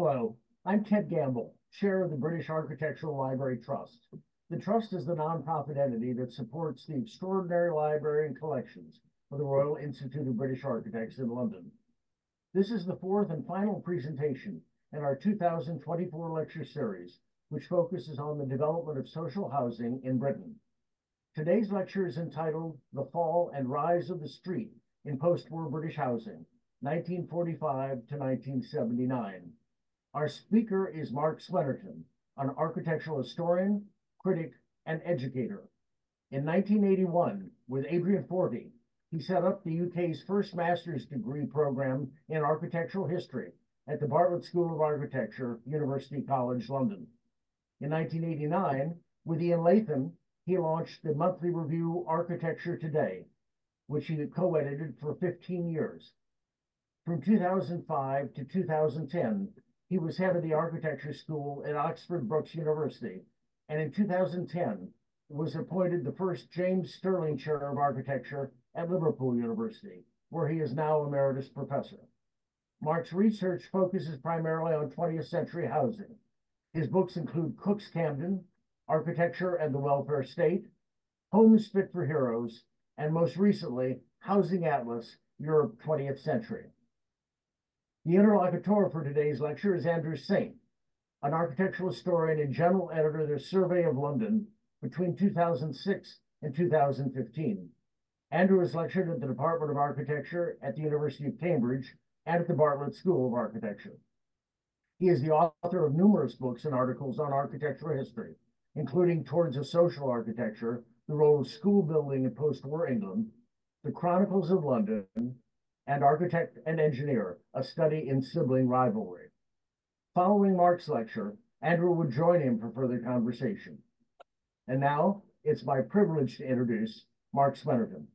Hello, I'm Ted Gamble, Chair of the British Architectural Library Trust. The Trust is the nonprofit entity that supports the extraordinary library and collections of the Royal Institute of British Architects in London. This is the fourth and final presentation in our 2024 lecture series, which focuses on the development of social housing in Britain. Today's lecture is entitled The Fall and Rise of the Street in Post-War British Housing, 1945 to 1979. Our speaker is Mark Swenerton, an architectural historian, critic, and educator. In 1981, with Adrian Forty, he set up the UK's first master's degree program in architectural history at the Bartlett School of Architecture, University College London. In 1989, with Ian Latham, he launched the monthly review Architecture Today, which he co-edited for 15 years. From 2005 to 2010, he was head of the architecture school at Oxford Brookes University, and in 2010 was appointed the first James Stirling Chair of Architecture at Liverpool University, where he is now emeritus professor. Mark's research focuses primarily on 20th century housing. His books include Cook's Camden, Architecture and the Welfare State, Homes Fit for Heroes, and most recently, Housing Atlas, Europe 20th Century. The interlocutor for today's lecture is Andrew Saint, an architectural historian and general editor of the Survey of London between 2006 and 2015. Andrew has lectured at the Department of Architecture at the University of Cambridge and at the Bartlett School of Architecture. He is the author of numerous books and articles on architectural history, including Towards a Social Architecture, The Role of School Building in Post-War England, The Chronicles of London, and Architect and Engineer, a study in sibling rivalry. Following Mark's lecture, Andrew would join him for further conversation. And now, it's my privilege to introduce Mark Swenerton.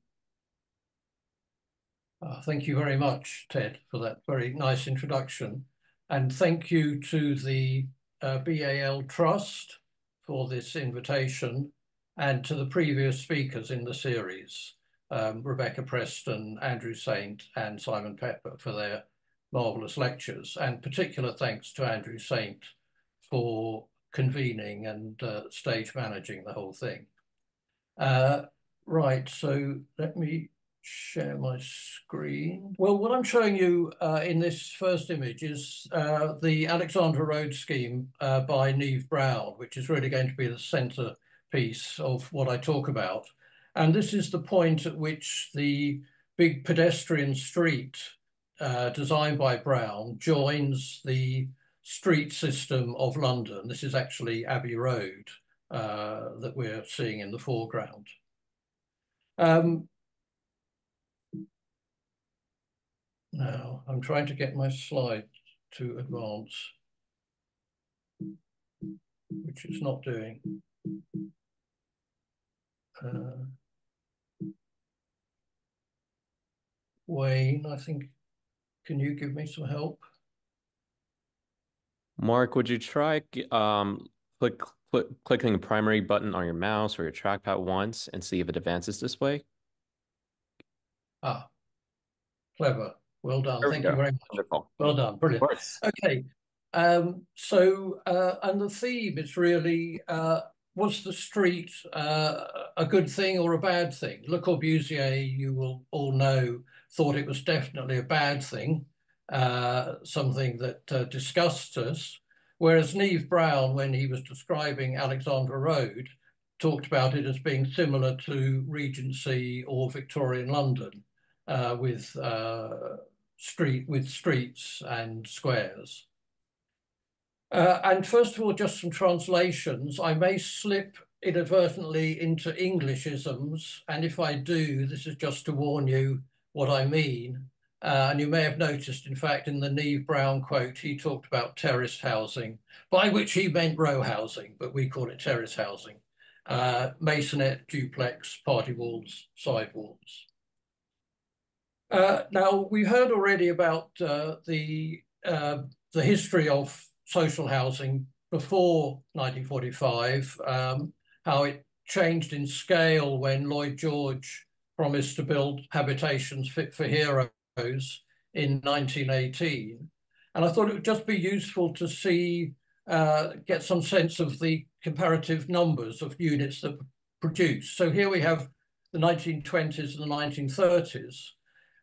Thank you very much, Ted, for that very nice introduction. And thank you to the BAL Trust for this invitation and to the previous speakers in the series. Rebecca Preston, Andrew Saint, and Simon Pepper for their marvellous lectures, and particular thanks to Andrew Saint for convening and stage managing the whole thing. Right, so let me share my screen. Well, what I'm showing you in this first image is the Alexandra Road scheme by Neave Brown, which is really going to be the centrepiece of what I talk about. And this is the point at which the big pedestrian street designed by Brown joins the street system of London. This is actually Abbey Road that we're seeing in the foreground. Now, I'm trying to get my slide to advance, which it's not doing. Wayne, I think, can you give me some help? Mark, would you try clicking the primary button on your mouse or your trackpad once and see if it advances this way? Ah, clever. Well done. Thank you very much. Wonderful. Well done. Brilliant. Of course. Okay. And the theme is really, was the street a good thing or a bad thing? Le Corbusier, you will all know, thought it was definitely a bad thing, something that disgusts us, whereas Neave Brown, when he was describing Alexandra Road, talked about it as being similar to Regency or Victorian London, with streets and squares. And first of all, just some translations. I may slip inadvertently into Englishisms, and if I do, this is just to warn you what I mean. And you may have noticed, in fact, in the Neave Brown quote, he talked about terraced housing, by which he meant row housing, but we call it terrace housing. Masonette, duplex, party walls, side walls. Now, we heard already about the history of social housing before 1945, how it changed in scale when Lloyd George promised to build habitations fit for heroes in 1918. And I thought it would just be useful to see, get some sense of the comparative numbers of units that produce. So here we have the 1920s and the 1930s.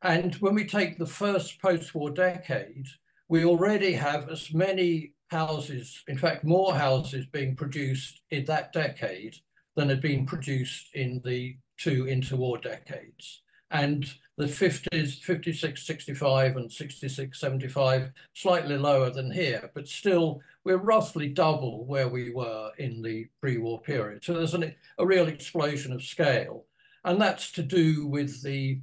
And when we take the first post-war decade, we already have as many houses, in fact, more houses being produced in that decade than had been produced in the two interwar decades. And the 50s, 56, 65 and 66, 75, slightly lower than here, but still we're roughly double where we were in the pre-war period. So there's a real explosion of scale. And that's to do with the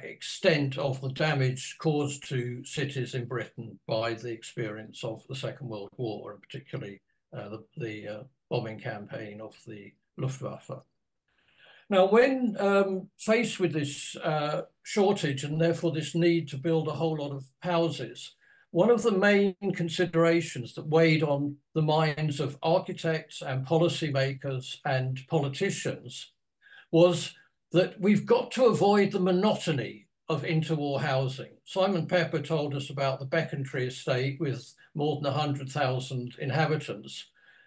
extent of the damage caused to cities in Britain by the experience of the Second World War, and particularly the bombing campaign of the Luftwaffe. Now, when faced with this shortage and therefore this need to build a whole lot of houses, one of the main considerations that weighed on the minds of architects and policymakers and politicians was that we've got to avoid the monotony of interwar housing. Simon Pepper told us about the Becontree estate with more than 100,000 inhabitants.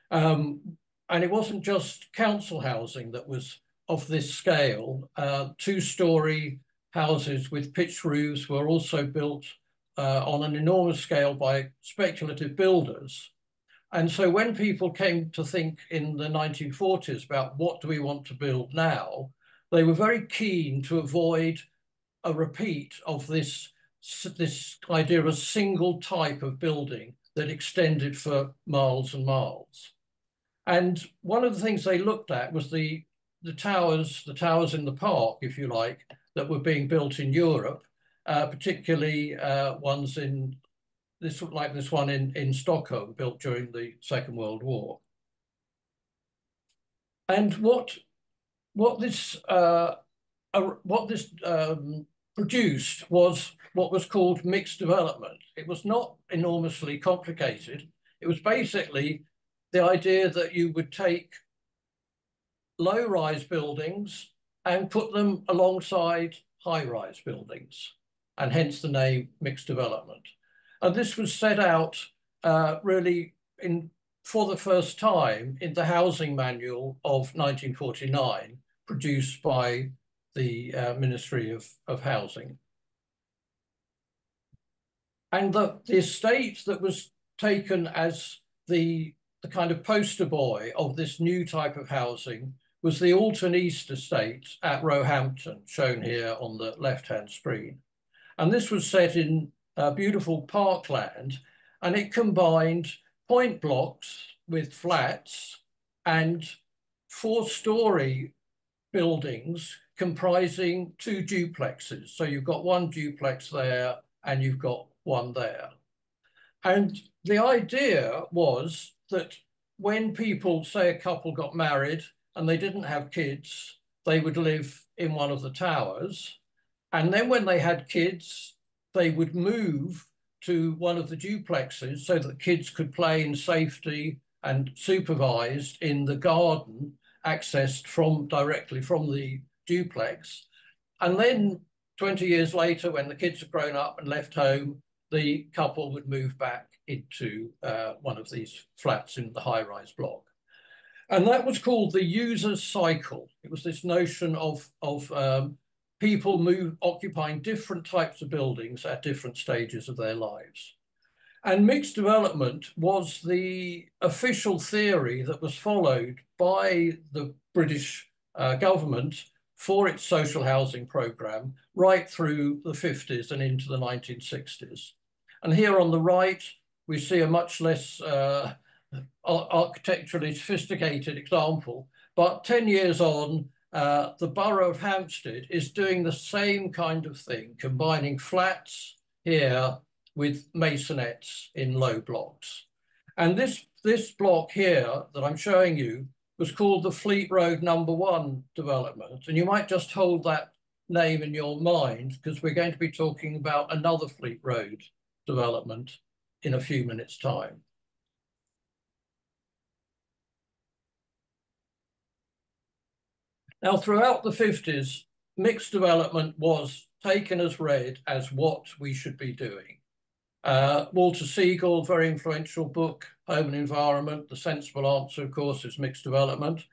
And it wasn't just council housing that was of this scale. Two-storey houses with pitched roofs were also built on an enormous scale by speculative builders. And so when people came to think in the 1940s about what do we want to build now, they were very keen to avoid a repeat of this idea of a single type of building that extended for miles and miles. And one of the things they looked at was the towers in the park, if you like, that were being built in Europe, particularly ones in this one in Stockholm, built during the Second World War. And what this produced was what was called mixed development. It was not enormously complicated. It was basically the idea that you would take low-rise buildings and put them alongside high-rise buildings, and hence the name mixed development. And this was set out really for the first time in the housing manual of 1949, produced by the Ministry of Housing. And the estate that was taken as the kind of poster boy of this new type of housing was the Alton East estate at Roehampton, shown here on the left-hand screen. And this was set in beautiful parkland, and it combined point blocks with flats and four-storey buildings comprising two duplexes. So you've got one duplex there and you've got one there. And the idea was that when people, say a couple got married and they didn't have kids, they would live in one of the towers. And then when they had kids, they would move to one of the duplexes so that kids could play in safety and supervised in the garden, accessed directly from the duplex. And then 20 years later, when the kids had grown up and left home, the couple would move back into one of these flats in the high-rise block. And that was called the user's cycle. It was this notion of people occupying different types of buildings at different stages of their lives. And mixed development was the official theory that was followed by the British government for its social housing programme right through the 50s and into the 1960s. And here on the right, we see a much less architecturally sophisticated example, but 10 years on, the borough of Hampstead is doing the same kind of thing, combining flats here with masonettes in low blocks. And this block here that I'm showing you was called the Fleet Road #1 development. And you might just hold that name in your mind, because we're going to be talking about another Fleet Road development in a few minutes' time. Now, throughout the 50s, mixed development was taken as read as what we should be doing. Walter Siegel, very influential book, Home and Environment. The sensible answer, of course, is mixed development.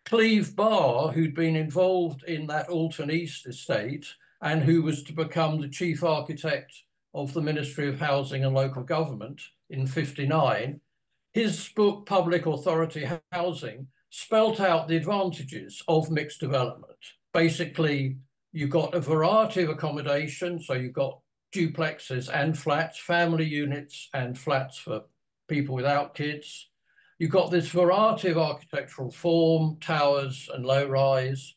Cleve Barr, who'd been involved in that Alton East estate and who was to become the chief architect of the Ministry of Housing and Local Government in '59, his book, Public Authority Housing, spelt out the advantages of mixed development. Basically, you got a variety of accommodation, so you've got duplexes and flats, family units and flats for people without kids. You've got this variety of architectural form, towers and low-rise.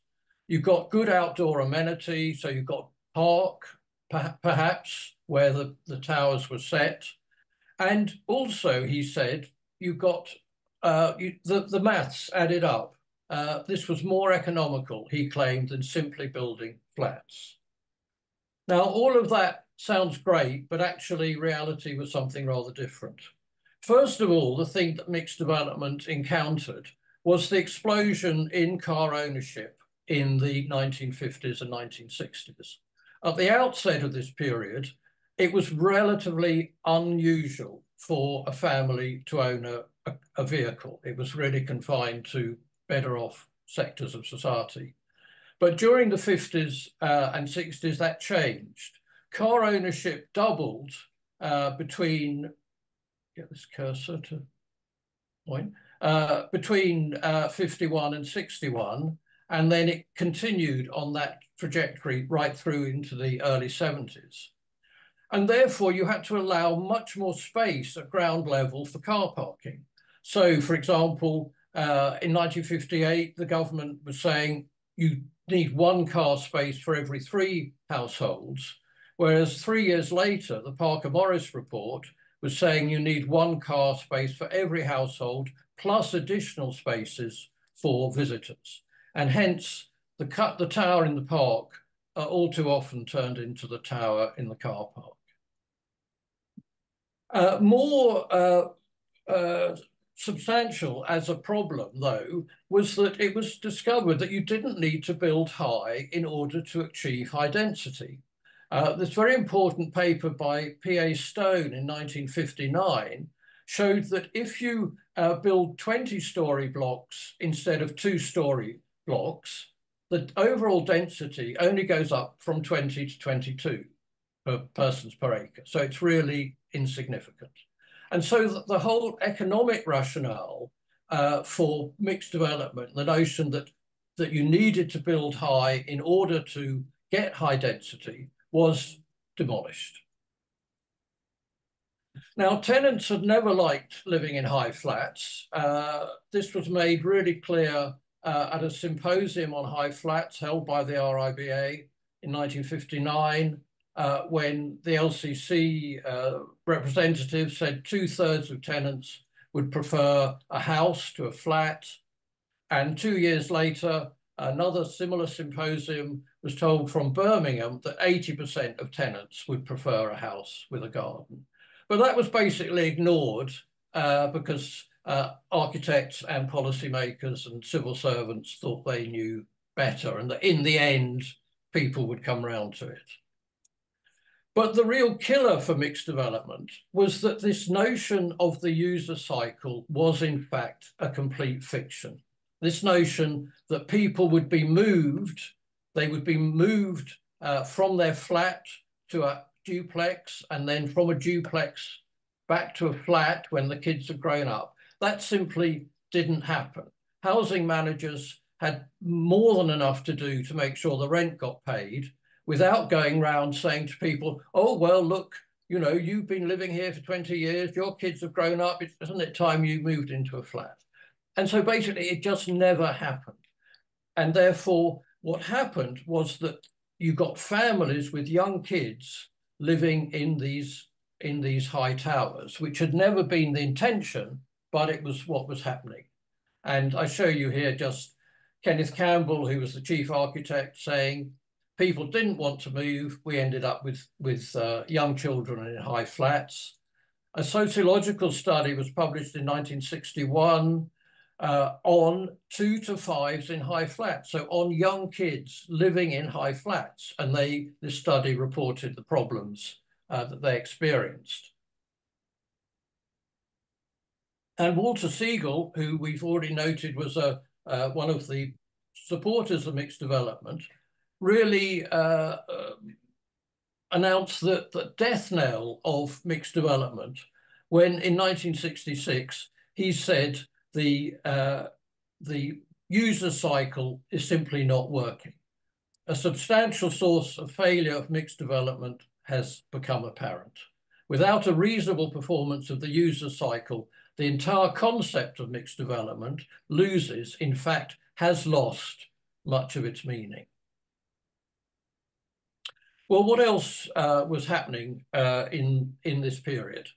You've got good outdoor amenity, so you've got park, perhaps, where the towers were set. And also, he said, you've got the maths added up. This was more economical, he claimed, than simply building flats. Now, all of that sounds great, but actually reality was something rather different. First of all, the thing that mixed development encountered was the explosion in car ownership in the 1950s and 1960s. At the outset of this period, it was relatively unusual for a family to own a vehicle. It was really confined to better off sectors of society. But during the 50s and 60s, that changed. Car ownership doubled between, get this cursor to point, between 51 and 61, and then it continued on that trajectory right through into the early 70s. And therefore, you had to allow much more space at ground level for car parking. So, for example, in 1958, the government was saying you need one car space for every 3 households, whereas 3 years later, the Parker-Morris report was saying you need one car space for every household, plus additional spaces for visitors. And hence, the tower in the park all too often turned into the tower in the car park. More substantial as a problem, though, was that it was discovered that you didn't need to build high in order to achieve high density. This very important paper by P.A. Stone in 1959 showed that if you build 20-story blocks instead of 2-story blocks, the overall density only goes up from 20 to 22 per persons per acre. So it's really insignificant. And so the whole economic rationale for mixed development, the notion that you needed to build high in order to get high density, was demolished. Now, tenants had never liked living in high flats. This was made really clear at a symposium on high flats held by the RIBA in 1959, when the LCC representatives said 2/3 of tenants would prefer a house to a flat. And 2 years later, another similar symposium was told from Birmingham that 80% of tenants would prefer a house with a garden. But that was basically ignored because architects and policymakers and civil servants thought they knew better, and that in the end, people would come round to it. But the real killer for mixed development was that this notion of the user cycle was in fact a complete fiction. This notion that people would be moved, they would be moved from their flat to a duplex, and then from a duplex back to a flat when the kids had grown up. That simply didn't happen. Housing managers had more than enough to do to make sure the rent got paid without going round saying to people, oh, well, look, you know, you've been living here for 20 years, your kids have grown up, isn't it time you moved into a flat? And so basically it just never happened. And therefore what happened was that you got families with young kids living in these high towers, which had never been the intention, but it was what was happening. And I show you here just Kenneth Campbell, who was the chief architect, saying, people didn't want to move. We ended up with young children in high flats. A sociological study was published in 1961 on 2 to 5s in high flats, so on young kids living in high flats. And this study reported the problems that they experienced. And Walter Siegel, who we've already noted was one of the supporters of mixed development, really announced the death knell of mixed development when in 1966 he said the user cycle is simply not working. A substantial source of failure of mixed development has become apparent. Without a reasonable performance of the user cycle, the entire concept of mixed development loses, in fact, has lost much of its meaning. Well, what else was happening in this period?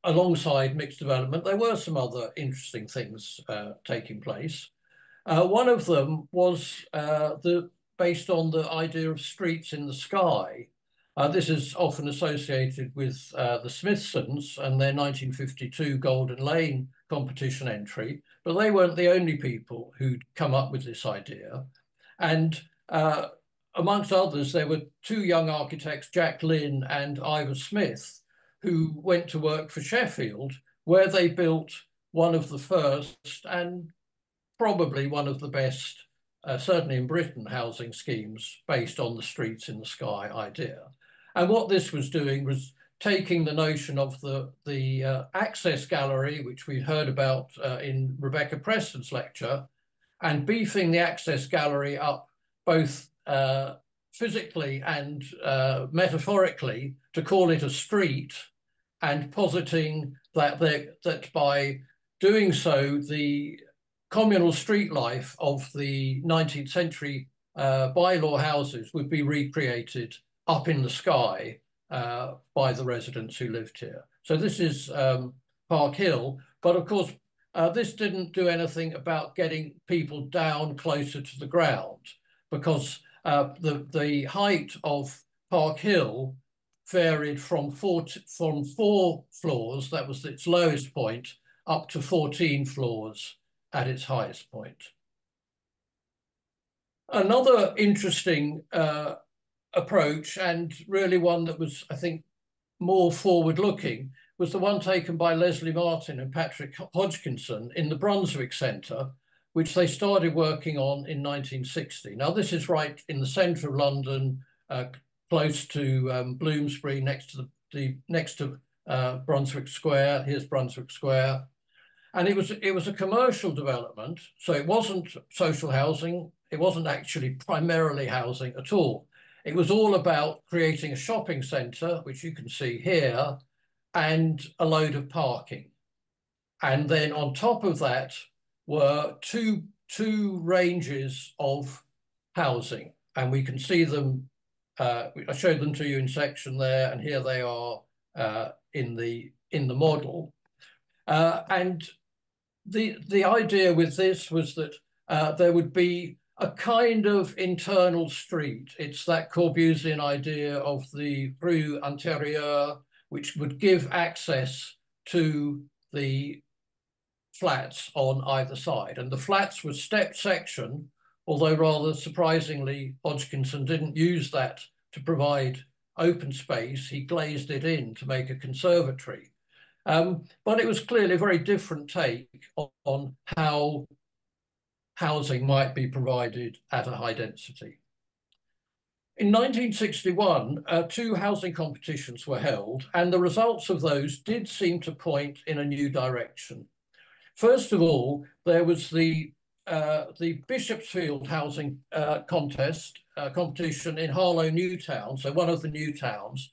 Alongside mixed development, there were some other interesting things taking place. One of them was based on the idea of streets in the sky. This is often associated with the Smithsons and their 1952 Golden Lane competition entry, but they weren't the only people who'd come up with this idea. And amongst others, there were two young architects, Jack Lynn and Ivor Smith, who went to work for Sheffield, where they built one of the first and probably one of the best, certainly in Britain, housing schemes based on the streets in the sky idea. And what this was doing was taking the notion of the access gallery, which we heard about in Rebecca Preston's lecture, and beefing the access gallery up both physically and metaphorically to call it a street, and positing that by doing so, the communal street life of the 19th century bylaw houses would be recreated up in the sky by the residents who lived here. So this is Park Hill, but of course, this didn't do anything about getting people down closer to the ground, because the height of Park Hill varied from four floors, that was its lowest point, up to 14 floors at its highest point. Another interesting approach, and really one that was, I think, more forward-looking, was the one taken by Leslie Martin and Patrick Hodgkinson in the Brunswick Centre, which they started working on in 1960. Now, this is right in the centre of London, close to Bloomsbury, next to Brunswick Square. Here's Brunswick Square. And it was a commercial development, so it wasn't social housing. It wasn't actually primarily housing at all. It was all about creating a shopping centre, which you can see here, and a load of parking. And then on top of that were two ranges of housing, and we can see them. I showed them to you in section there, and here they are in the model. And the idea with this was that there would be a kind of internal street. It's that Corbusian idea of the rue intérieure, which would give access to the flats on either side. And the flats were stepped section, although rather surprisingly, Hodgkinson didn't use that to provide open space. He glazed it in to make a conservatory. But it was clearly a very different take on how housing might be provided at a high density. In 1961, two housing competitions were held, and the results of those did seem to point in a new direction. First of all, there was the Bishopsfield housing competition in Harlow New Town, so one of the new towns,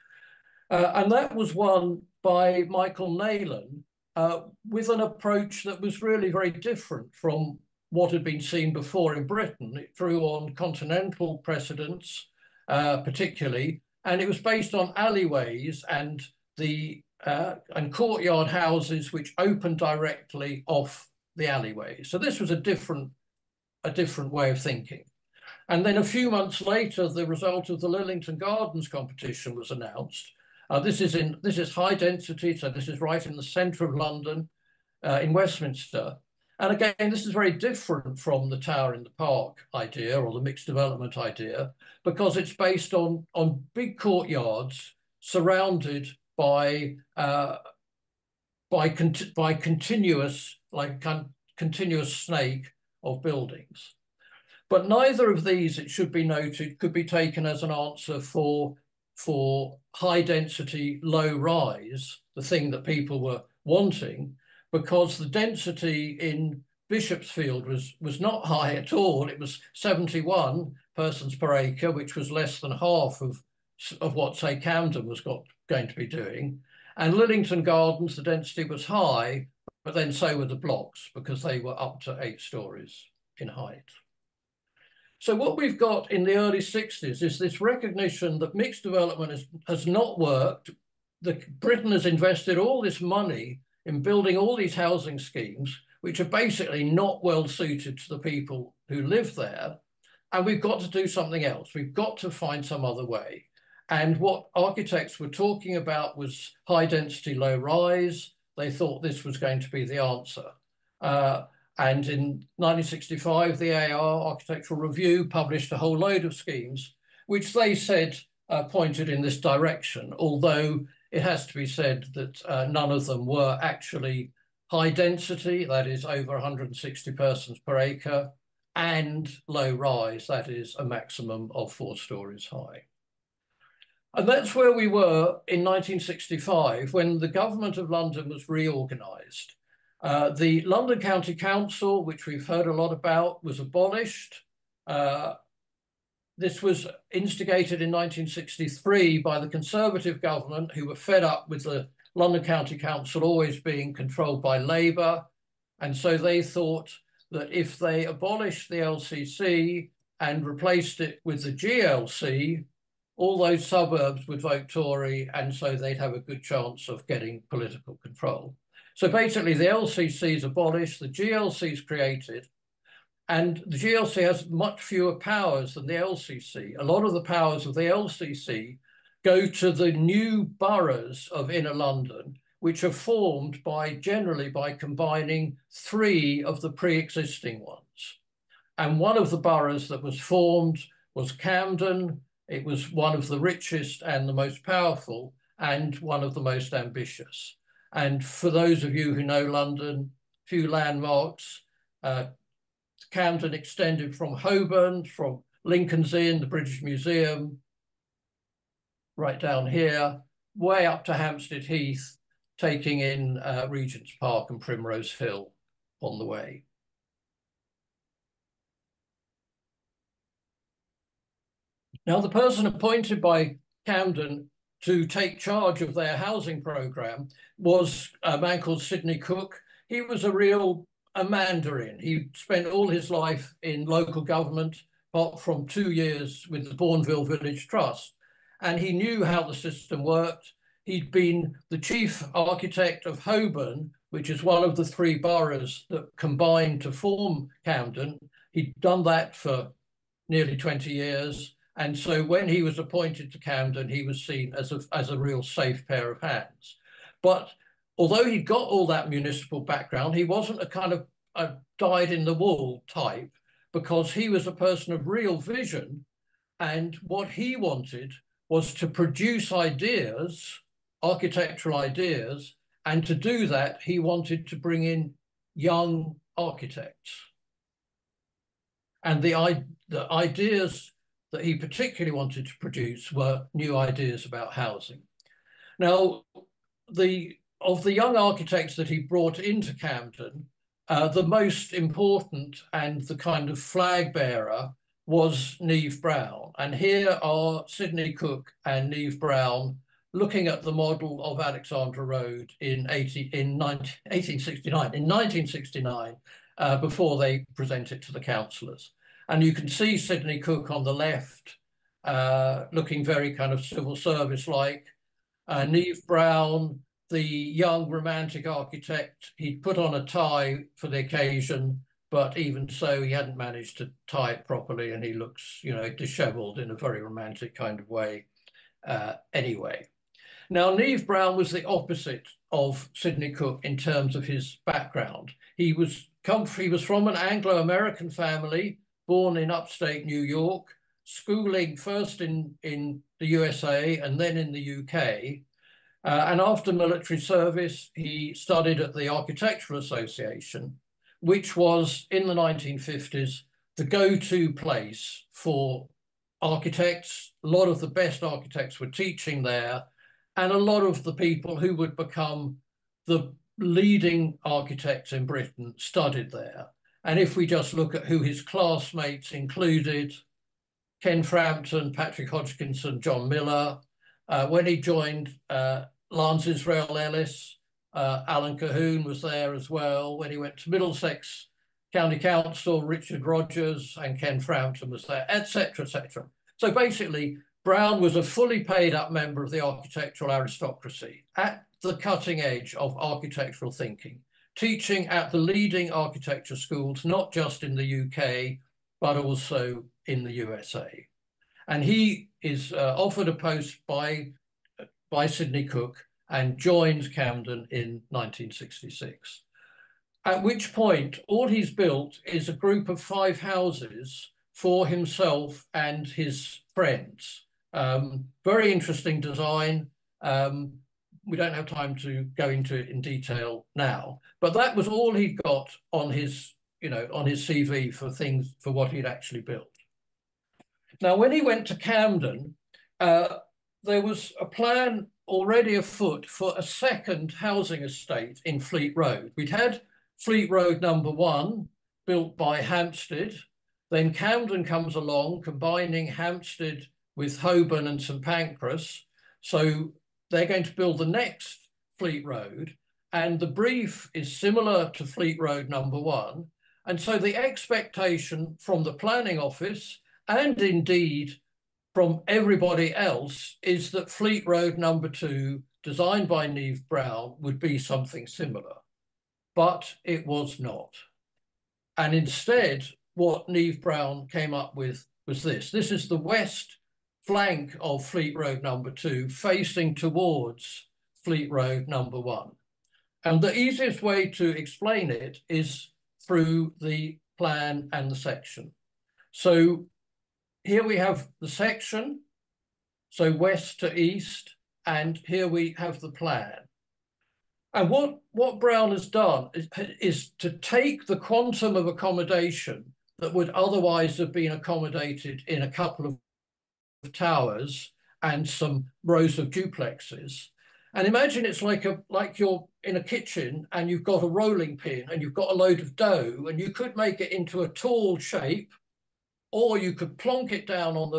and that was won by Michael Nayland with an approach that was really very different from what had been seen before in Britain. It drew on continental precedents, particularly, and it was based on alleyways and courtyard houses which opened directly off the alleyways. So this was a different way of thinking. And then a few months later, the result of the Lillington Gardens competition was announced. This is high density, so this is right in the centre of London, in Westminster. And again, this is very different from the Tower in the Park idea or the mixed development idea, because it's based on big courtyards surrounded by continuous, continuous snake of buildings. But neither of these, it should be noted, could be taken as an answer for high density, low rise, the thing that people were wanting, because the density in Bishopsfield was not high at all. It was 71 persons per acre, which was less than half of what, say, Camden was going to be doing. And Lillington Gardens, the density was high, but then so were the blocks, because they were up to 8 stories in height. So what we've got in the early 60s is this recognition that mixed development has not worked. Britain has invested all this money in building all these housing schemes, which are basically not well suited to the people who live there. And we've got to do something else. We've got to find some other way. And what architects were talking about was high density, low rise. They thought this was going to be the answer. And in 1965, the AR Architectural Review published a whole load of schemes, which they said pointed in this direction, although it has to be said that none of them were actually high density, that is over 160 persons per acre, and low rise, that is a maximum of 4 stories high. And that's where we were in 1965 when the government of London was reorganised. The London County Council, which we've heard a lot about, was abolished. This was instigated in 1963 by the Conservative government, who were fed up with the London County Council always being controlled by Labour. And so they thought that if they abolished the LCC and replaced it with the GLC, all those suburbs would vote Tory, and so they'd have a good chance of getting political control. So basically the LCC is abolished, the GLC is created, and the GLC has much fewer powers than the LCC. A lot of the powers of the LCC go to the new boroughs of inner London, which are formed generally by combining 3 of the pre-existing ones. And one of the boroughs that was formed was Camden. It was one of the richest and the most powerful, and one of the most ambitious. And for those of you who know London, a few landmarks. Camden extended from Holborn, from Lincoln's Inn, the British Museum, right down here, way up to Hampstead Heath, taking in Regent's Park and Primrose Hill on the way. Now, the person appointed by Camden to take charge of their housing programme was a man called Sidney Cook. He was a mandarin. He spent all his life in local government, apart from 2 years with the Bourneville Village Trust. And he knew how the system worked. He'd been the chief architect of Holborn, which is one of the 3 boroughs that combined to form Camden. He'd done that for nearly 20 years. And so when he was appointed to Camden, he was seen as a real safe pair of hands. But although he got all that municipal background, he wasn't a kind of a dyed-in-the-wool type, because he was a person of real vision. And what he wanted was to produce ideas, architectural ideas, and to do that, he wanted to bring in young architects. And the ideas that he particularly wanted to produce were new ideas about housing. Now, of the young architects that he brought into Camden, the most important and the kind of flag bearer was Neave Brown. And here are Sidney Cook and Neave Brown looking at the model of Alexandra Road in 1969, before they present it to the councillors. And you can see Sidney Cook on the left, looking very kind of civil service-like. Neave Brown, the young romantic architect, he'd put on a tie for the occasion, but even so, he hadn't managed to tie it properly, and he looks, disheveled in a very romantic kind of way anyway. Now, Neave Brown was the opposite of Sidney Cook in terms of his background. He was from an Anglo-American family, born in upstate New York, schooling first in the USA and then in the UK. And after military service, he studied at the Architectural Association, which was in the 1950s the go-to place for architects. A lot of the best architects were teaching there, and a lot of the people who would become the leading architects in Britain studied there. And if we just look at who his classmates included, Ken Frampton, Patrick Hodgkinson, John Miller. When he joined Lance Israel Ellis, Alan Cahoon was there as well. When he went to Middlesex County Council, Richard Rogers and Ken Frampton was there, etc., etc. So basically, Brown was a fully paid up member of the architectural aristocracy at the cutting edge of architectural thinking, teaching at the leading architecture schools, not just in the UK, but also in the USA. And he is offered a post by Sidney Cook and joins Camden in 1966. At which point, all he's built is a group of 5 houses for himself and his friends. Very interesting design. We don't have time to go into it in detail now, but that was all he got on his, on his CV for what he'd actually built. Now, when he went to Camden, there was a plan already afoot for a second housing estate in Fleet Road. We'd had Fleet Road number 1 built by Hampstead. Then Camden comes along, combining Hampstead with Holborn and St Pancras. So they're going to build the next Fleet Road, and the brief is similar to Fleet Road number 1. And so the expectation from the planning office, and indeed from everybody else, is that Fleet Road number 2, designed by Neave Brown, would be something similar. But it was not. And instead, what Neave Brown came up with was this. This is the west flank of Fleet Road number 2, facing towards Fleet Road number 1. And the easiest way to explain it is through the plan and the section. So here we have the section, so west to east, and here we have the plan. And what Brown has done is to take the quantum of accommodation that would otherwise have been accommodated in a couple of towers and some rows of duplexes. And imagine it's like you're in a kitchen and you've got a rolling pin and you've got a load of dough, and you could make it into a tall shape, or you could plonk it down on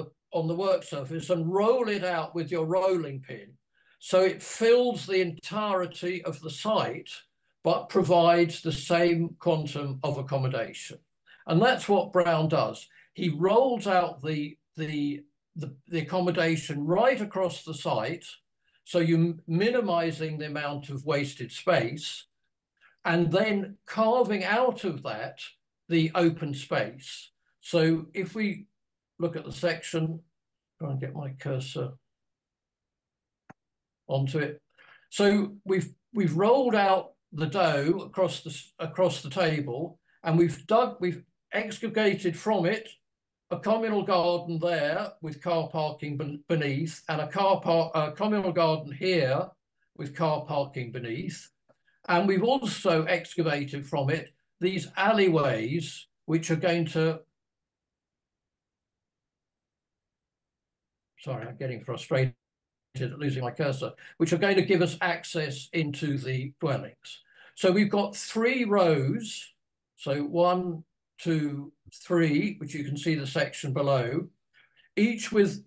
the work surface and roll it out with your rolling pin. So it fills the entirety of the site, but provides the same quantum of accommodation. And that's what Brown does. He rolls out the accommodation right across the site, so you're minimizing the amount of wasted space, and then carving out of that the open space. So if we look at the section, try and get my cursor onto it. So we've rolled out the dough across the table, and we've excavated from it a communal garden there with car parking beneath, and a communal garden here with car parking beneath. And we've also excavated from it these alleyways, which are going to, sorry, I'm getting frustrated at losing my cursor, which are going to give us access into the dwellings. So we've got 3 rows, so 1, 2, 3, which you can see the section below, each with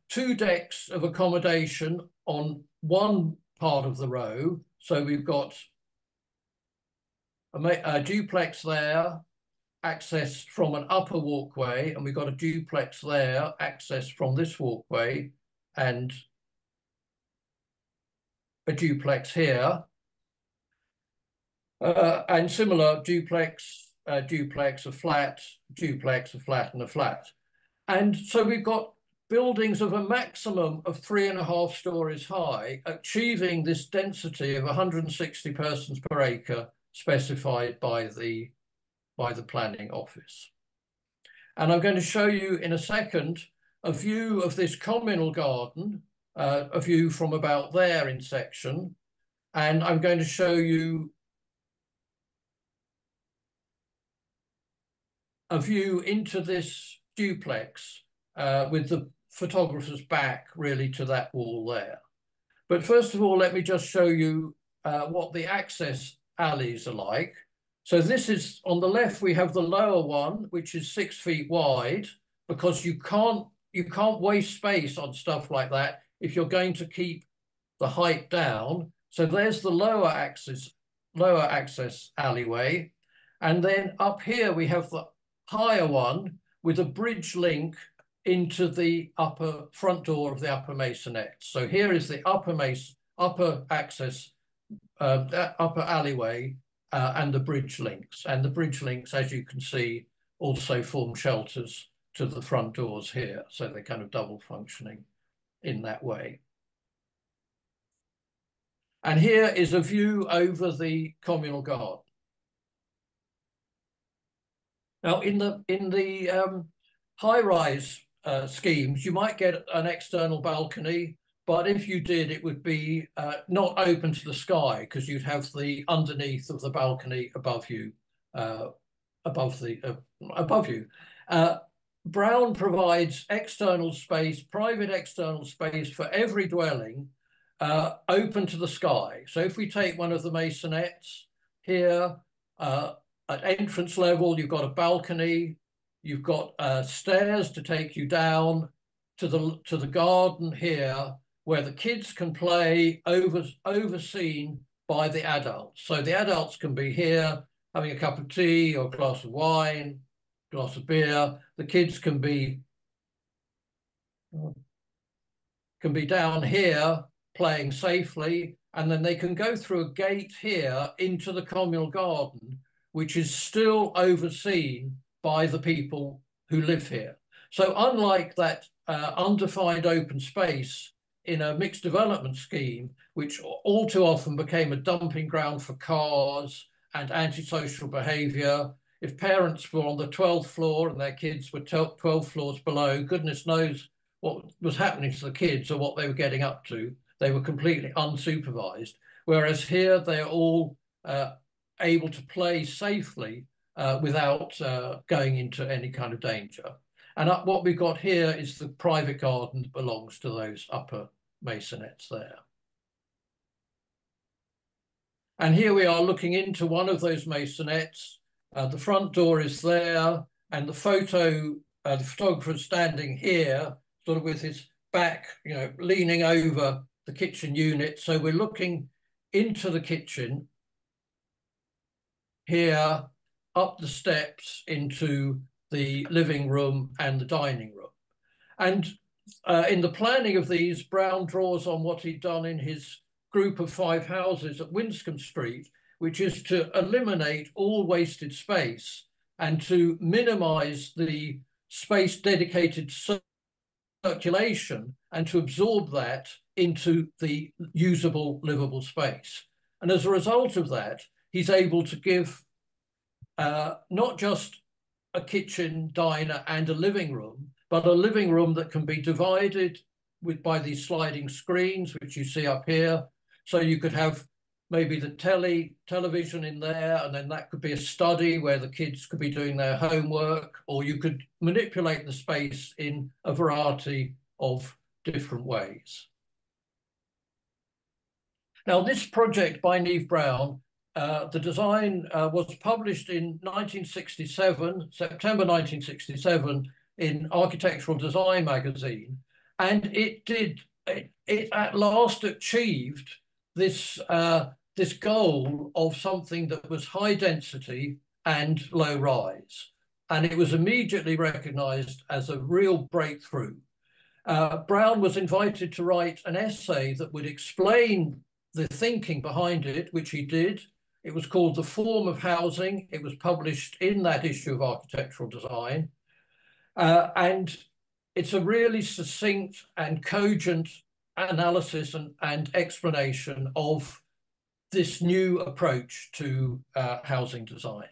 2 decks of accommodation on one part of the row. So we've got a duplex there, access from an upper walkway, and we've got a duplex there, access from this walkway, and a duplex here, and similar duplex, duplex, a flat, duplex, a flat, and a flat. And so we've got buildings of a maximum of 3.5 stories high, achieving this density of 160 persons per acre specified by the planning office. And I'm going to show you in a second a view of this communal garden, a view from about there in section. And I'm going to show you a view into this duplex with the photographer's back really to that wall there. But first of all, let me just show you what the access alleys are like. So this is, on the left, we have the lower one, which is 6 feet wide, because you can't waste space on stuff like that if you're going to keep the height down. So there's the lower access alleyway. And then up here, we have the higher one with a bridge link into the upper front door of the upper masonette. So here is the upper access, upper alleyway, and the bridge links. And the bridge links, as you can see, also form shelters to the front doors here. So they're kind of double functioning in that way. And here is a view over the communal garden. Now, in the high-rise schemes, you might get an external balcony, but if you did, it would be not open to the sky because you'd have the underneath of the balcony above you, above you. Brown provides external space, private external space for every dwelling, open to the sky. So if we take one of the masonettes here, at entrance level, you've got a balcony, you've got stairs to take you down to the garden here, where the kids can play overseen by the adults. So the adults can be here having a cup of tea or a glass of wine, glass of beer. The kids can be down here playing safely, and then they can go through a gate here into the communal garden, which is still overseen by the people who live here. So unlike that undefined open space in a mixed development scheme, which all too often became a dumping ground for cars and antisocial behavior, if parents were on the 12th floor and their kids were 12 floors below, goodness knows what was happening to the kids or what they were getting up to. They were completely unsupervised. Whereas here, they're all able to play safely without going into any kind of danger. And what we've got here is the private garden that belongs to those upper masonettes there. And here we are looking into one of those masonettes. The front door is there, and the photographer is standing here, sort of with his back, leaning over the kitchen unit. So we're looking into the kitchen here, up the steps into the living room and the dining room. And in the planning of these, Brown draws on what he'd done in his group of 5 houses at Winscombe Street, which is to eliminate all wasted space and to minimize the space dedicated to circulation and to absorb that into the usable, livable space. And as a result of that, he's able to give not just a kitchen, diner, and a living room, but a living room that can be divided by these sliding screens, which you see up here. So you could have maybe the television in there, and then that could be a study where the kids could be doing their homework, or you could manipulate the space in a variety of different ways. Now, this project by Neave Brown, the design was published in 1967, September 1967, in Architectural Design magazine, and it at last achieved this goal of something that was high density and low rise, and it was immediately recognized as a real breakthrough. Brown was invited to write an essay that would explain the thinking behind it, which he did. It was called The Form of Housing. It was published in that issue of Architectural Design. And it's a really succinct and cogent analysis and explanation of this new approach to housing design.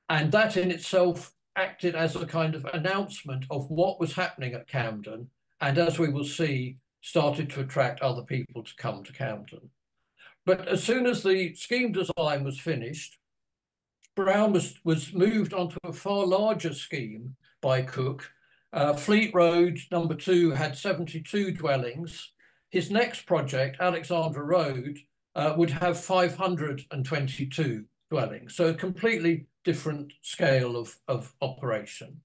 And that in itself acted as a kind of announcement of what was happening at Camden, and as we will see, started to attract other people to come to Camden. But as soon as the scheme design was finished, Brown was moved onto a far larger scheme by Cook. Fleet Road number 2 had 72 dwellings. His next project, Alexandra Road, would have 522 dwellings. So a completely different scale of operation.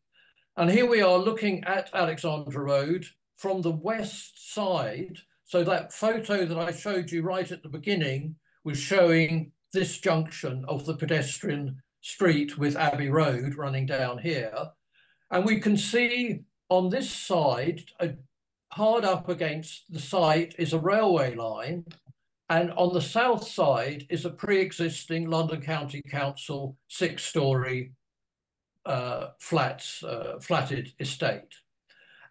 And here we are looking at Alexandra Road from the west side. So that photo that I showed you right at the beginning was showing this junction of the pedestrian street with Abbey Road running down here. And we can see on this side, hard up against the site is a railway line. And on the south side is a pre-existing London County Council 6-storey flatted estate.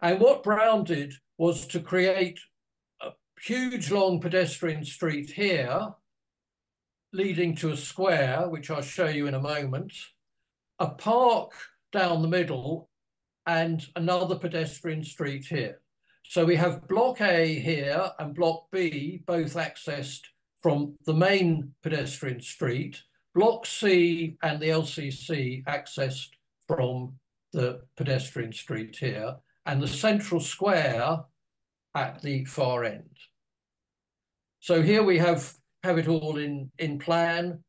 And what Brown did was to create a huge long pedestrian street here, leading to a square, which I'll show you in a moment, a park down the middle, and another pedestrian street here. So we have Block A here and Block B, both accessed from the main pedestrian street, Block C and the LCC accessed from the pedestrian street here, and the central square at the far end. So here we have it all in plan.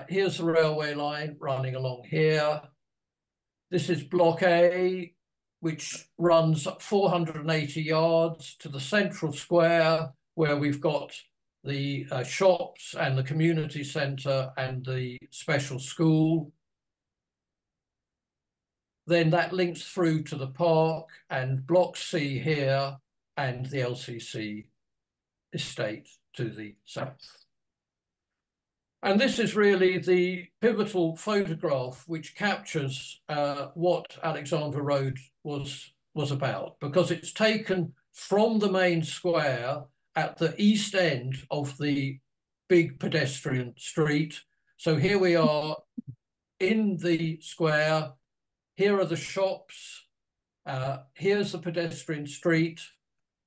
Here's the railway line running along here. This is Block A, which runs 480 yards to the central square, where we've got the shops and the community centre and the special school. Then that links through to the park and Block C here and the LCC estate to the south. And this is really the pivotal photograph which captures what Alexandra Road was about, because it's taken from the main square at the east end of the big pedestrian street. So here we are in the square. Here are the shops. Here's the pedestrian street.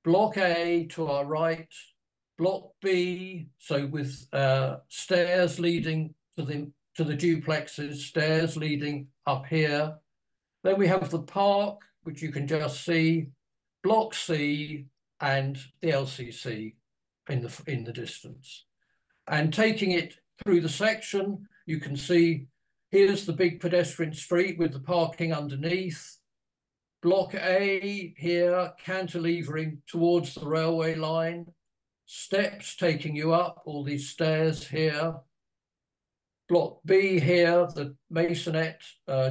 Block A to our right. Block B, so with stairs leading to the duplexes, stairs leading up here. Then we have the park, which you can just see, Block C and the LCC in the distance. And taking it through the section, you can see here's the big pedestrian street with the parking underneath. Block A here, cantilevering towards the railway line. Steps taking you up, all these stairs here. Block B here, the masonette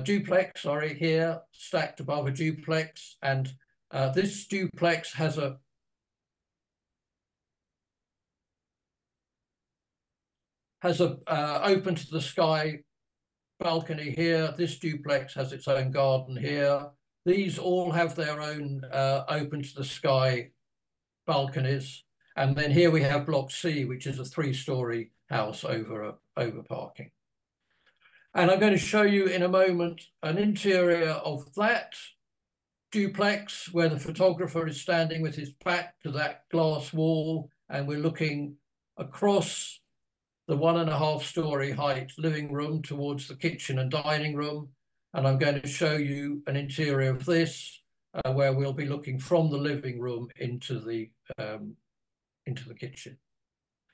duplex, sorry, here, stacked above a duplex. And this duplex has a open to the sky balcony here. This duplex has its own garden here. These all have their own open to the sky balconies. And then here we have Block C, which is a 3-storey house over parking. And I'm going to show you in a moment an interior of that duplex where the photographer is standing with his back to that glass wall, and we're looking across the 1.5-storey height living room towards the kitchen and dining room. And I'm going to show you an interior of this where we'll be looking from the living room into the kitchen.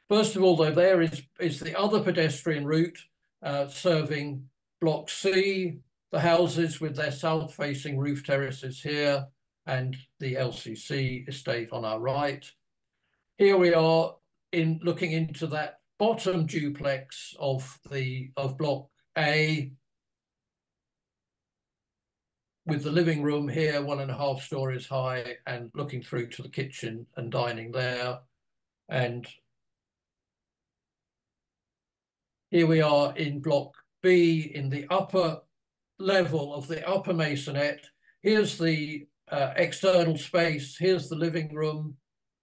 First of all, though, there is the other pedestrian route serving Block C, the houses with their south-facing roof terraces here, and the LCC estate on our right. Here we are looking into that bottom duplex of Block A, with the living room here, 1.5 stories high, and looking through to the kitchen and dining there. And here we are in Block B, in the upper level of the upper masonette. Here's the external space. Here's the living room.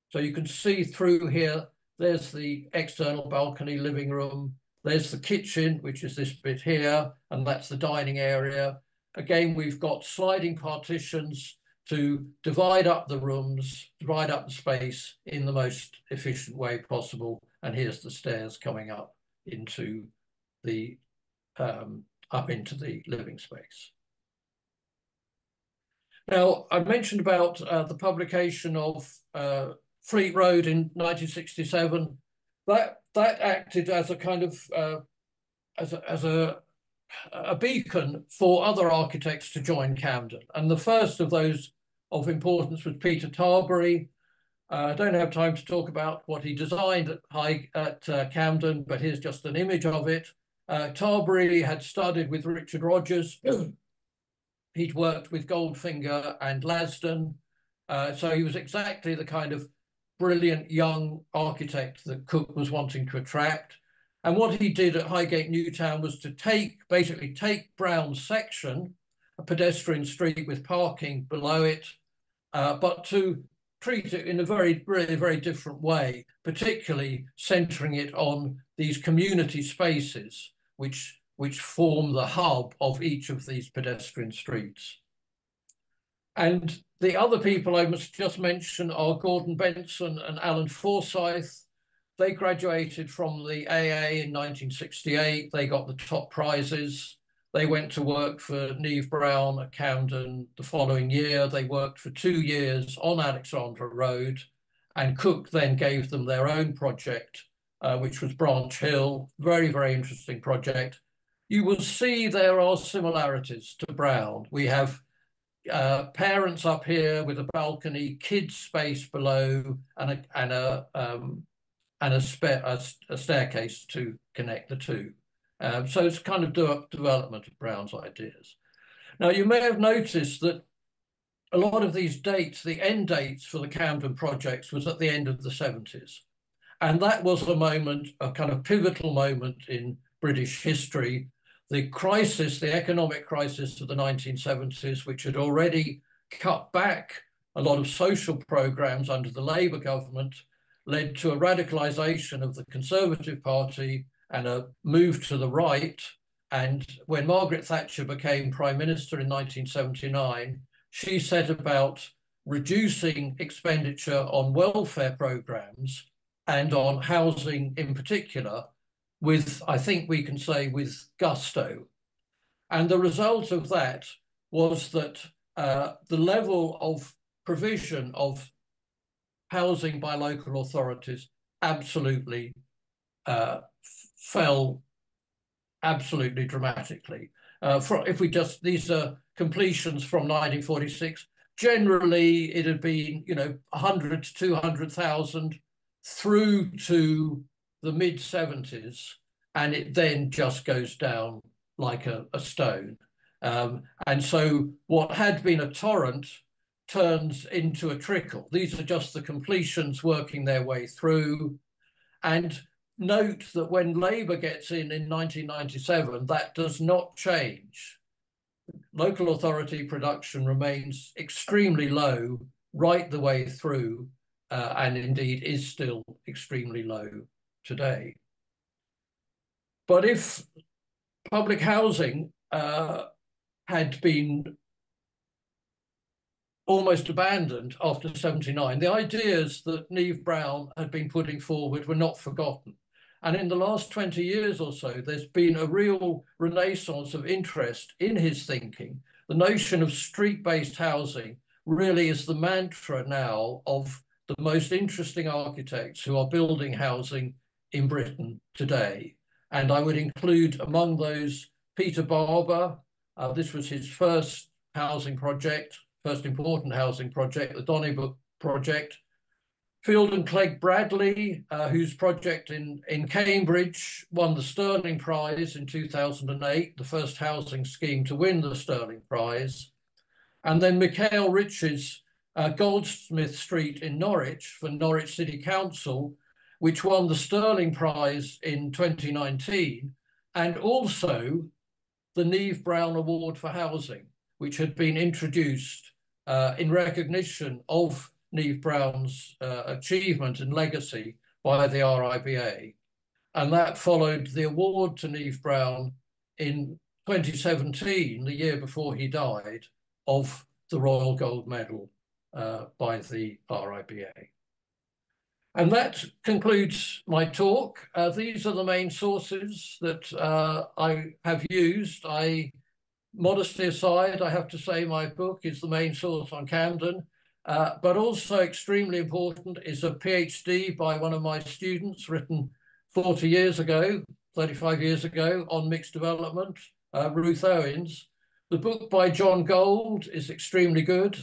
So you can see through here. There's the external balcony living room. There's the kitchen, which is this bit here, and that's the dining area. again, we've got sliding partitions to divide up the rooms, divide up the space in the most efficient way possible. And here's the stairs coming up into the living space. Now, I mentioned about the publication of Fleet Road in 1967. That acted as a kind of as a beacon for other architects to join Camden. And the first of those of importance was Peter Tábori. I don't have time to talk about what he designed at Camden, but here's just an image of it. Tábori had studied with Richard Rogers. He'd worked with Goldfinger and Lasdon. So he was exactly the kind of brilliant young architect that Cook was wanting to attract. And what he did at Highgate New Town was to basically take Brown's section, a pedestrian street with parking below it, but to treat it in a very different way, particularly centering it on these community spaces, which form the hub of each of these pedestrian streets. And the other people I must just mention are Gordon Benson and Alton Forsyth. They graduated from the AA in 1968. They got the top prizes. They went to work for Neave Brown at Camden the following year. They worked for 2 years on Alexandra Road, and Cook then gave them their own project, which was Branch Hill. Very interesting project. You will see there are similarities to Brown. We have parents up here with a balcony, kids space below, and a staircase to connect the two. So it's kind of development of Brown's ideas. Now, you may have noticed that a lot of these dates, the end dates for the Camden projects was at the end of the 70s. And that was a moment, a kind of pivotal moment in British history. The crisis, the economic crisis of the 1970s, which had already cut back a lot of social programs under the Labour government, led to a radicalisation of the Conservative Party and a move to the right. And when Margaret Thatcher became Prime Minister in 1979, she set about reducing expenditure on welfare programmes and on housing in particular with, I think we can say, with gusto. And the result of that was that the level of provision of housing by local authorities absolutely fell absolutely dramatically. If we just, these are completions from 1946. Generally, it had been, 100 to 200,000 through to the mid 70s, and it then just goes down like a stone. And so what had been a torrent turns into a trickle. These are just the completions working their way through. And note that when Labour gets in 1997, that does not change. Local authority production remains extremely low right the way through, and indeed is still extremely low today. But if public housing had been almost abandoned after 79, the ideas that Neave Brown had been putting forward were not forgotten. And in the last 20 years or so, there's been a real renaissance of interest in his thinking. The notion of street-based housing really is the mantra now of the most interesting architects who are building housing in Britain today. And I would include among those Peter Tábori. This was his first housing project, first important housing project, the Donnybrook project. Field and Clegg Bradley, whose project in Cambridge won the Sterling Prize in 2008, the first housing scheme to win the Sterling Prize. And then Mikhail Rich's Goldsmith Street in Norwich for Norwich City Council, which won the Sterling Prize in 2019, and also the Neave Brown Award for Housing, which had been introduced in recognition of Neave Brown's achievement and legacy by the RIBA. And that followed the award to Neave Brown in 2017, the year before he died, of the Royal Gold Medal by the RIBA. And that concludes my talk. These are the main sources that I have used. Modesty aside, I have to say my book is the main source on Camden, but also extremely important is a PhD by one of my students written 40 years ago, 35 years ago, on mixed development, Ruth Owens. The book by John Gold is extremely good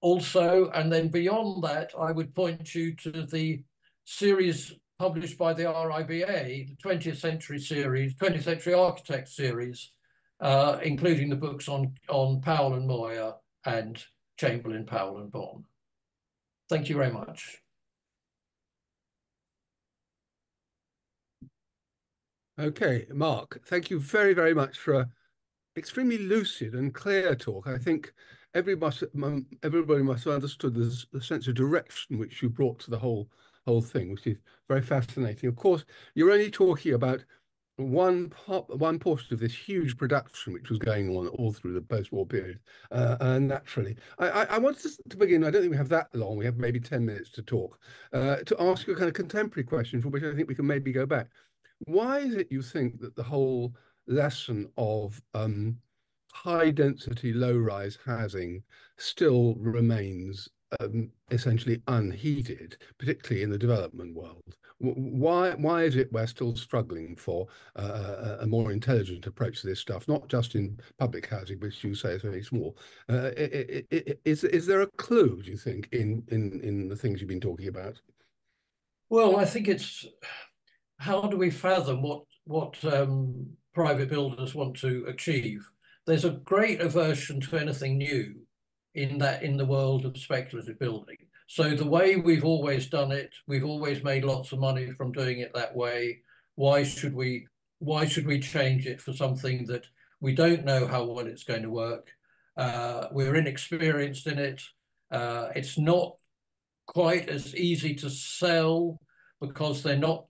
also, and then beyond that, I would point you to the series published by the RIBA, the 20th Century series, 20th Century Architect series, including the books on Powell and Moyer and Chamberlain, Powell and Bond. Thank you very much. Okay, Mark, thank you very, very much for an extremely lucid and clear talk. I think everybody must have understood the sense of direction which you brought to the whole thing, which is very fascinating. Of course, you're only talking about one portion of this huge production which was going on all through the post-war period. Naturally, I want to begin. I don't think we have that long. We have maybe 10 minutes to talk. To ask you a kind of contemporary question, for which I think we can maybe go back. Why is it you think that the whole lesson of high density, low rise housing still remains essentially unheeded, particularly in the development world? Why is it we're still struggling for a more intelligent approach to this stuff, not just in public housing, which you say is very small? Is there a clue, do you think, in the things you've been talking about? Well, I think it's how do we fathom what private builders want to achieve? There's a great aversion to anything new in the world of speculative building. So the way we've always done it, we've always made lots of money from doing it that way. Why should we change it for something that we don't know how well it's going to work? We're inexperienced in it. It's not quite as easy to sell because they're not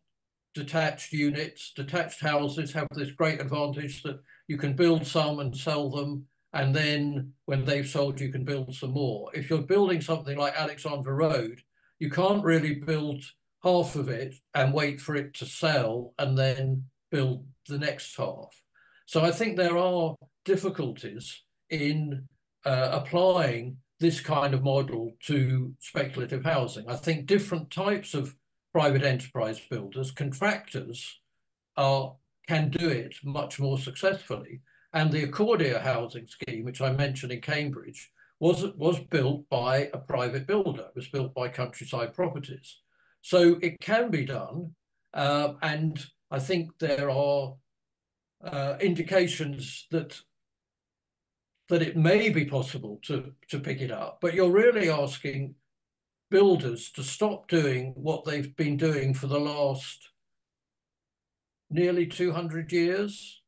detached units. Detached houses have this great advantage that you can build some and sell them, and then when they've sold, you can build some more. If you're building something like Alexandra Road, you can't really build half of it and wait for it to sell and then build the next half. So I think there are difficulties in applying this kind of model to speculative housing. I think different types of private enterprise builders, contractors, can do it much more successfully. And the Accordia housing scheme, which I mentioned in Cambridge, was built by a private builder. It was built by Countryside Properties. So it can be done. And I think there are indications that it may be possible to pick it up. But you're really asking builders to stop doing what they've been doing for the last nearly 200 years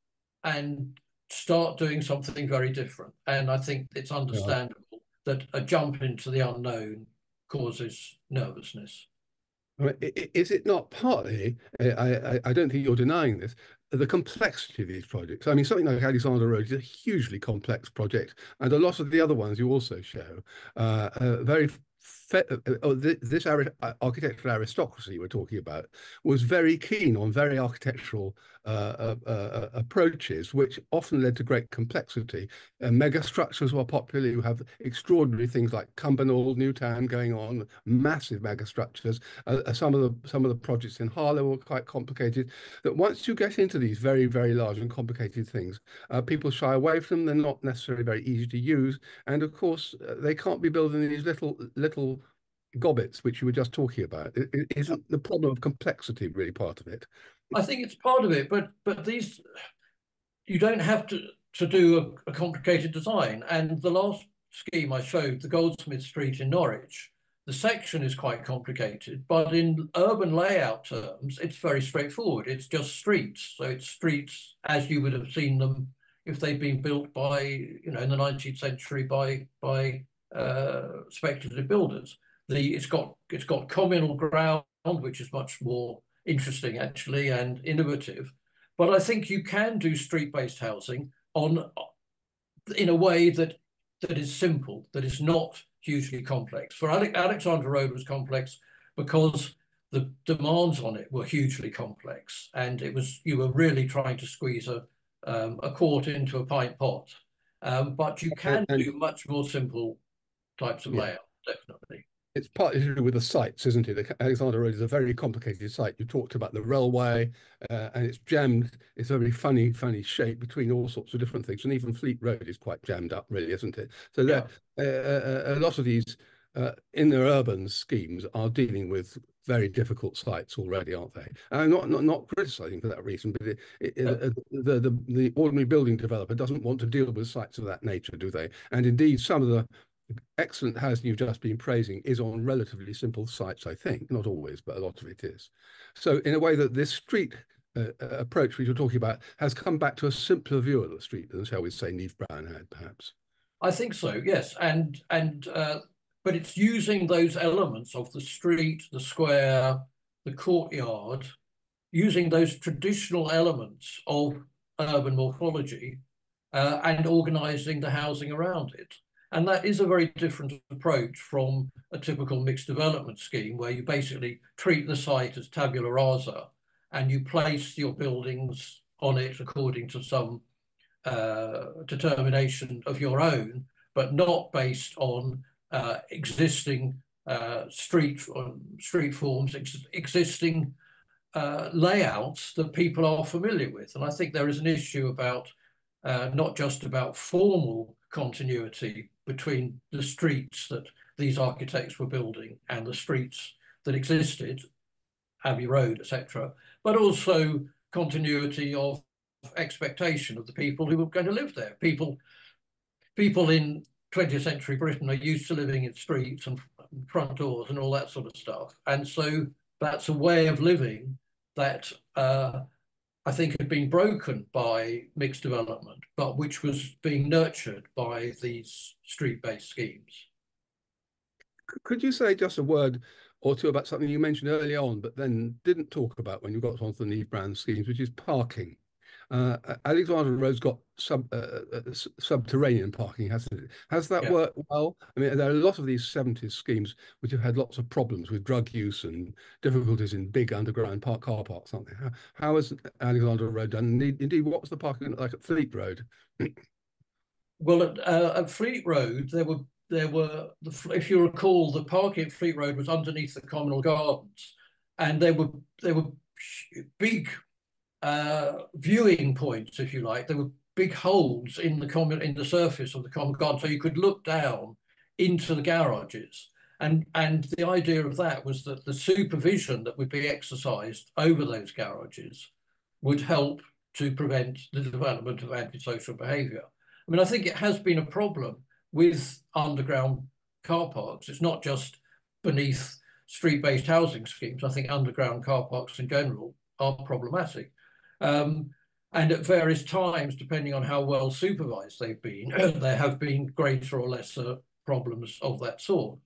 and start doing something very different. And I think it's understandable that a jump into the unknown causes nervousness. Is it not partly, I don't think you're denying this, the complexity of these projects? I mean, something like Alexandra Road is a hugely complex project, and a lot of the other ones you also show very this architectural aristocracy we're talking about was very keen on very architectural approaches, which often led to great complexity. Mega structures were popular. You have extraordinary things like Camden, New Town going on, massive mega structures. Some of the projects in Harlow were quite complicated. That once you get into these very, very large and complicated things, people shy away from them. They're not necessarily very easy to use, and of course they can't be building these little gobbets which you were just talking about. Isn't the problem of complexity really part of it? I think it's part of it, but these, you don't have to do a complicated design. And the last scheme I showed, the Goldsmith Street in Norwich, the section is quite complicated, but in urban layout terms, it's very straightforward. It's just streets. So it's streets as you would have seen them if they'd been built by, in the 19th century by speculative builders. It's got communal ground, which is much more interesting actually and innovative. But I think you can do street-based housing on in a way that is simple, that is not hugely complex. For Alexandra Road was complex because the demands on it were hugely complex, and you were really trying to squeeze a quart into a pint pot. But you can do much more simple types of layout, definitely. It's partly to do with the sites, isn't it? Alexandra Road is a very complicated site. You talked about the railway, and it's jammed. It's a very funny shape between all sorts of different things. And even Fleet Road is quite jammed up, really, isn't it? So a lot of these in their urban schemes are dealing with very difficult sites already, aren't they? I'm not criticizing for that reason, but the ordinary building developer doesn't want to deal with sites of that nature, do they? And indeed, some of the excellent housing you've just been praising is on relatively simple sites, I think. Not always, but a lot of it is. So in a way that this street approach which you're talking about has come back to a simpler view of the street than, shall we say, Neave Brown had, perhaps. I think so, yes. But it's using those elements of the street, the square, the courtyard, using those traditional elements of urban morphology and organising the housing around it. And that is a very different approach from a typical mixed development scheme where you basically treat the site as tabula rasa and you place your buildings on it according to some determination of your own, but not based on existing street forms, existing layouts that people are familiar with. And I think there is an issue about not just about formal continuity between the streets that these architects were building and the streets that existed, Abbey Road, etc., but also continuity of expectation of the people who were going to live there. People in 20th century Britain are used to living in streets and front doors and all that sort of stuff. And so that's a way of living that I think had been broken by mixed development, but which was being nurtured by these street-based schemes. Could you say just a word or two about something you mentioned early on, but then didn't talk about when you got onto the Neave Brown schemes, which is parking? Alexandra Road's got subterranean parking, hasn't it? Has that worked well? I mean, there are a lot of these 70s schemes which have had lots of problems with drug use and difficulties in big underground car parks, aren't they? How has Alexandra Road done? Indeed, what was the parking like at Fleet Road? Well, at Fleet Road, there were, if you recall, the parking at Fleet Road was underneath the communal gardens, and there were big viewing points, if you like. There were big holes in the surface of the common garden, so you could look down into the garages. And the idea of that was that the supervision that would be exercised over those garages would help to prevent the development of antisocial behaviour. I mean, I think it has been a problem with underground car parks. It's not just beneath street-based housing schemes. I think underground car parks in general are problematic. And at various times, depending on how well supervised they've been, there have been greater or lesser problems of that sort.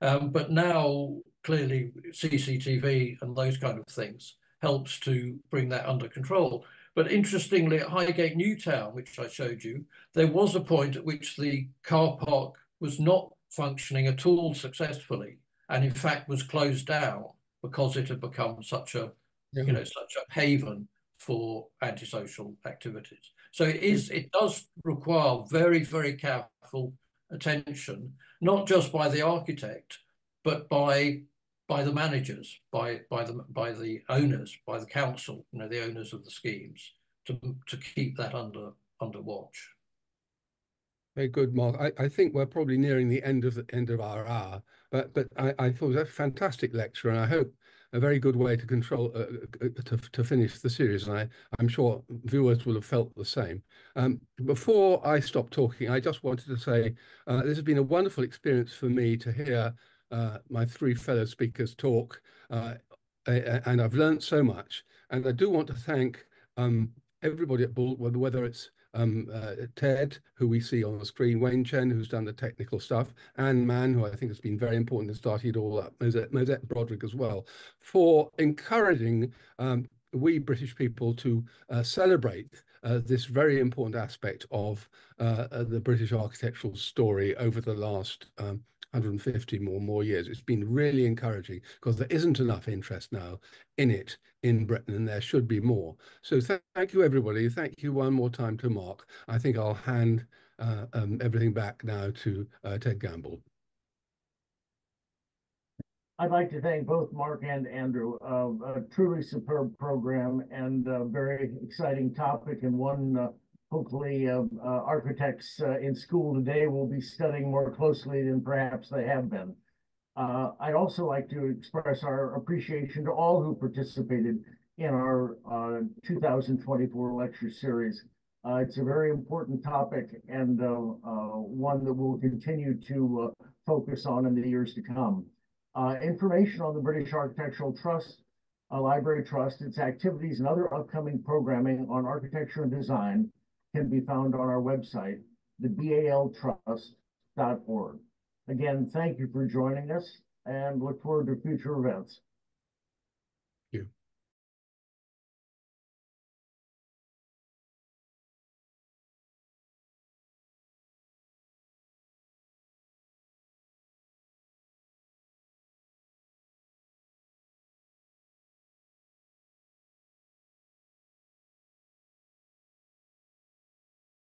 But now, clearly, CCTV and those kind of things helps to bring that under control. But interestingly, at Highgate New Town, which I showed you, there was a point at which the car park was not functioning at all successfully, and in fact was closed down because it had become such a, such a haven for antisocial activities. So it does require very, very careful attention, not just by the architect, but by the managers, by the owners, by the council, the owners of the schemes, to keep that under watch. Very good, Mark. I think we're probably nearing the end of our hour, but I thought it was a fantastic lecture, and I hope a very good way to control to finish the series. And I'm sure viewers will have felt the same. Before I stop talking, I just wanted to say this has been a wonderful experience for me to hear my three fellow speakers talk, and I've learned so much. And I do want to thank everybody at Bull, whether it's Ted, who we see on the screen, Wayne Chen, who's done the technical stuff, Anne Mann, who I think has been very important in starting it all up, Mosette Broderick as well, for encouraging we British people to celebrate this very important aspect of the British architectural story over the last 150 more years. It's been really encouraging because there isn't enough interest now in it in Britain, and there should be more. So thank you, everybody. Thank you one more time to Mark. I think I'll hand everything back now to Ted Gamble. I'd like to thank both Mark and Andrew. A truly superb program and a very exciting topic, and one hopefully architects in school today will be studying more closely than perhaps they have been. I'd also like to express our appreciation to all who participated in our 2024 lecture series. It's a very important topic and one that we'll continue to focus on in the years to come. Information on the British Architectural Trust, Library Trust, its activities, and other upcoming programming on architecture and design can be found on our website, thebaltrust.org. Again, thank you for joining us and look forward to future events. Thank you.